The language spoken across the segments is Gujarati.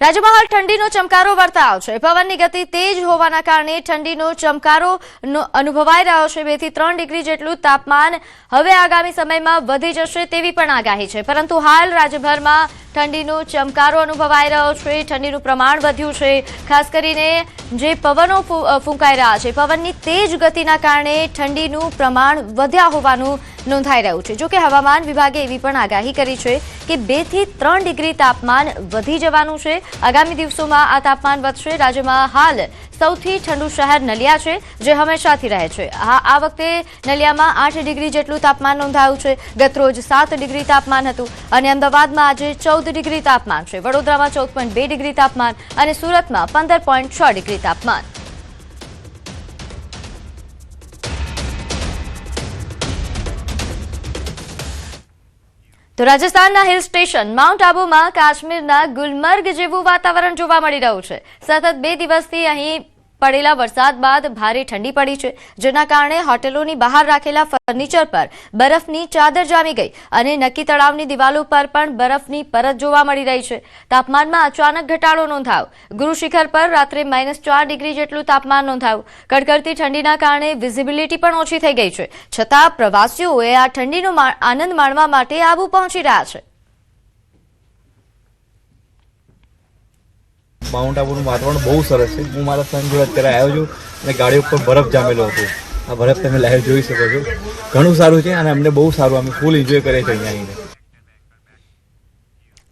રાજ્યમાં હાલ ઠંડીનો ચમકારો વર્તાયો છે। પવનની ગતિ તેજ હોવાના કારણે ઠંડીનો ચમકારો અનુભવાઈ રહ્યો છે। 2 થી 3 ડિગ્રી જેટલું તાપમાન હવે આગામી સમયમાં વધી જશે તેવી પણ આગાહી છે। પરંતુ હાલ રાજ્યભરમાં ઠંડીનો ચમકારો અનુભવાઈ રહ્યો છે। ઠંડીનું પ્રમાણ વધ્યું છે। ખાસ કરીને જે પવનો ફૂંકાઈ રહ્યા છે, પવનની તેજ ગતિના કારણે ઠંડીનું પ્રમાણ વધ્યા હોવાનું નોંધાઈ રહ્યું છે। જો કે હવામાન વિભાગે એવી પણ આગાહી કરી છે કે 2 થી 3 ડિગ્રી તાપમાન વધી જવાનું છે। આગામી દિવસોમાં આ તાપમાન વધશે। રાજ્યમાં હાલ સૌથી ઠંડુ શહેર નલિયા છે, જે હંમેશાથી રહે છે। આ વખતે નલિયામાં 8 ડિગ્રી જેટલું તાપમાન નોંધાયું છે। ગતરોજ 7 ડિગ્રી તાપમાન હતું અને અમદાવાદમાં આજે 14 ડિગ્રી તાપમાન છે। વડોદરામાં 14.2 ડિગ્રી તાપમાન અને સુરતમાં 15.6 ડિગ્રી તાપમાન। તો રાજસ્થાનના હિલ સ્ટેશન માઉન્ટ આબુમાં કાશ્મીરના ગુલમર્ગ જેવું વાતાવરણ જોવા મળી રહ્યું છે। સતત 2 દિવસથી અહીં પડેલા વરસાદ બાદ ભારે ઠંડી પડી છે, જેના કારણે હોટેલોની બહાર રાખેલા ફર્નિચર પર બરફની ચાદર જામી ગઈ અને નક્કી તળાવની દિવાલો પર પણ બરફની પરત જોવા મળી રહી છે। તાપમાનમાં અચાનક ઘટાડો નોંધાયો। ગુરુ શિખર પર રાત્રે -4 ડિગ્રી જેટલું તાપમાન નોંધાયું। કડકડતી ઠંડીના કારણે વિઝિબિલિટી પણ ઓછી થઈ ગઈ છે, છતાં પ્રવાસીઓએ આ ઠંડીનો આનંદ માણવા માટે આબુ પહોંચી રહ્યા છે। માઉન્ટ આબુનું વાતાવરણ બહુ સરસ છે। હું મારા ફ્રેન્ડ જોડે અત્યારે આવ્યો છું અને ગાડી ઉપર બરફ જામેલો હતો। આ બરફ તમે લાઈવ જોઈ શકો છો। ઘણું સારું છે અને અમને બહુ સારું, અમે ફૂલ એન્જોય કરીએ છીએ અહીંયા આવીને।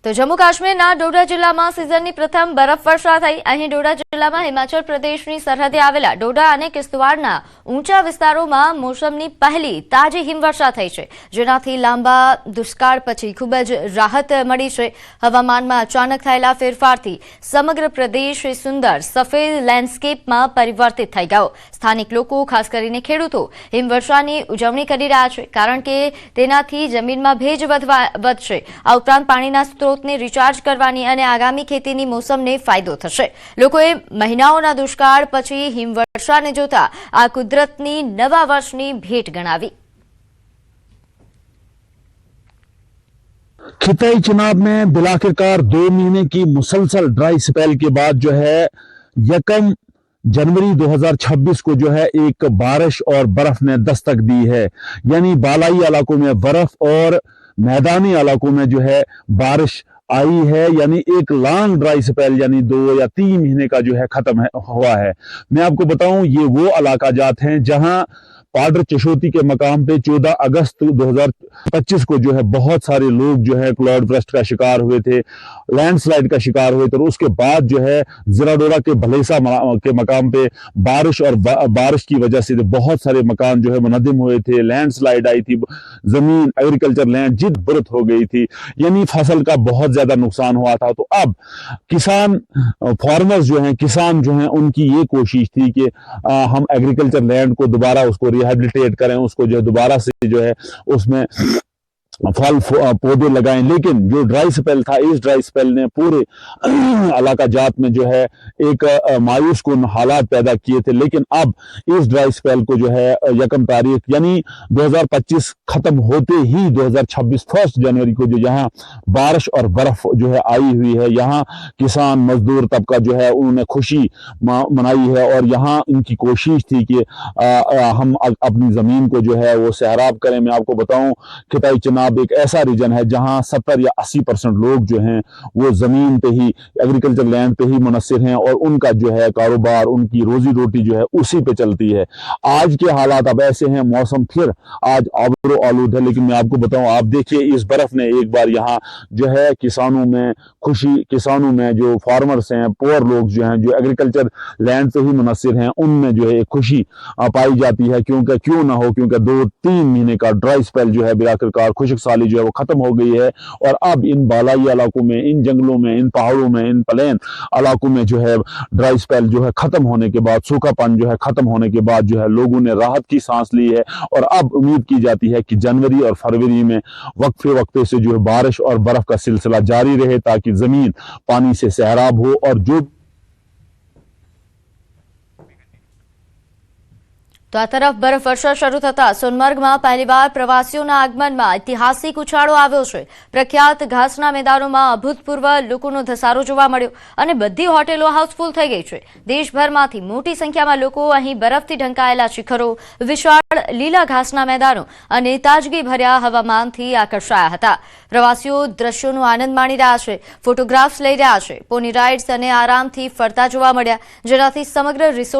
તો જમ્મુ કાશ્મીરના ડોડા જિલ્લામાં સિઝનની પ્રથમ બરફવર્ષા થઈ। અહીં ડોડા જિલ્લામાં હિમાચલ પ્રદેશની સરહદે આવેલા ડોડા અને કિશ્તવાડના ઊંચા વિસ્તારોમાં મોસમની પહેલી તાજી હિમવર્ષા થઈ છે, જેનાથી લાંબા દુષ્કાળ પછી ખૂબ જ રાહત મળી છે। હવામાનમાં અચાનક થયેલા ફેરફારથી સમગ્ર પ્રદેશ સુંદર સફેદ લેન્ડસ્કેપમાં પરિવર્તિત થઈ ગયો। સ્થાનિક લોકો, ખાસ કરીને ખેડૂતો, હિમવર્ષાની ઉજવણી કરી રહ્યા છે, કારણ કે તેનાથી જમીનમાં ભેજ વધશે। આ ઉપરાંત પાણીના સ્ત્રોતને રિચાર્જ કરવાની અને આગામી ખેતીની મોસમને ફાયદો થશે। લોકોએ મહિનાઓના દુષ્કાળ પછી હિમવર્ષાને જોતા આ કુદરતની નવા વર્ષની ભેટ ગણાવી। खिताई चुनाव में बिलाखिरकार 2 महीने की मुसलसल ड्राई स्पेल के बाद जो है 1 जनवरी 2026 को जो है एक बारिश और बर्फ ने दस्तक दी है। यानी बालाई इलाकों में बर्फ और मैदानी इलाकों में जो है बारिश आई है। यानी एक लॉन्ग ड्राई स्पेल यानी 2 या 3 महीने का जो है खत्म हुआ है। मैं आपको बताऊं, ये वो इलाका जात हैं जहां पाडर चशोती के मकाम पे 14 अगस्त 2025 को जो है बहुत सारे लोग जो है क्लाउड ब्रस्ट का शिकार हुए थे, लैंडस्लाइड का शिकार हुए थे। और उसके बाद जो है जिराडोरा के भलेसा के मकाम पे बारिश और बारिश की वजह से बहुत सारे मकान जो है मुनद्दिम हुए थे, लैंडस्लाइड आई थी, जमीन एग्रीकल्चर लैंड जिद बुरत हो गई थी, यानी फसल का बहुत ज्यादा नुकसान हुआ था। तो अब किसान फार्मर्स जो हैं, किसान जो हैं, उनकी ये कोशिश थी कि हम एग्रीकल्चर लैंड को दोबारा उसको रिहेबिलिटेट करें, उसको जो है दोबारा से जो है उसमें फल पौधे लगाएं। लेकिन जो ड्राई स्पेल था, इस ड्राई स्पेल ने पूरे इलाका जात में जो है एक मायूस कुन हालात पैदा किए थे। लेकिन अब इस ड्राई स्पेल को जो है 1 तारीख यानी 2025 खत्म होते ही 2026 1 जनवरी को जो यहाँ बारिश और बर्फ जो है आई हुई है, यहाँ किसान मजदूर तबका जो है उन्होंने खुशी मनाई है। और यहाँ इनकी कोशिश थी कि हम अपनी जमीन को जो है वो सैराब करें। मैं आपको बताऊं, खिताई चुनाव एक ऐसा रीजन है जहां 70 या 80% लोग जो हैं वो जमीन पे ही, एग्रीकल्चर लैंड पे ही मुनस्सिर हैं और उनका जो है कारोबार, उनकी रोजी रोटी जो है उसी पे चलती है। आज के हालात अब ऐसे हैं, मौसम फिर आज आबरो आलूद है। लेकिन मैं आपको बताऊं, आप देखिए इस बर्फ ने एक बार यहाँ जो है किसानों में खुशी, किसानों में जो फार्मर्स हैं, पुअर लोग जो हैं, जो एग्रीकल्चर लैंड पे ही मुनस्सिर हैं, उनमें जो है एक खुशी पाई जाती है। क्योंकि क्यों ना हो, क्योंकि 2-3 महीने का ड्राई स्पेल जो है आखिरकार खुशक साली जो है वो खत्म हो गई है। और अब इन बालाई इलाकों में, इन जंगलों में, इन पहाड़ों में, इन प्लेन इलाकों में जो है ड्राई स्पेल जो है खत्म होने के बाद, सूखापन जो है खत्म होने के बाद जो है लोगों ने राहत की सांस ली है। और अब उम्मीद की जाती है कि जनवरी और फरवरी में वक्फे से जो है बारिश और बर्फ का सिलसिला जारी रहे, ताकि जमीन पानी से सैराब हो। और जो તો આ તરફ બરફવર્ષા શરૂ થતા સોનમર્ગમાં પહેલીવાર પ્રવાસીઓના આગમનમાં ઐતિહાસિક ઉછાળો આવ્યો છે. પ્રખ્યાત ઘાસના મેદાનોમાં અભૂતપૂર્વ લોકોનો ધસારો જોવા મળ્યો અને બધી હોટેલો હાઉસફુલ થઈ ગઈ છે. દેશભરમાંથી મોટી સંખ્યામાં લોકો અહીં બરફથી ઢંકાયેલા શિખરો, વિશાળ લીલા ઘાસના મેદાનો અને તાજગીભર્યા હવામાનથી આકર્ષાયા હતા. પ્રવાસીઓ દ્રશ્યોનો આનંદ માણી રહ્યા છે, ફોટોગ્રાફ્સ લઈ રહ્યા છે. પોની રાઇડ્સ અને આરામથી ફરતા જોવા મળ્યા, જેનાથી સમગ્ર રિસોર્ટ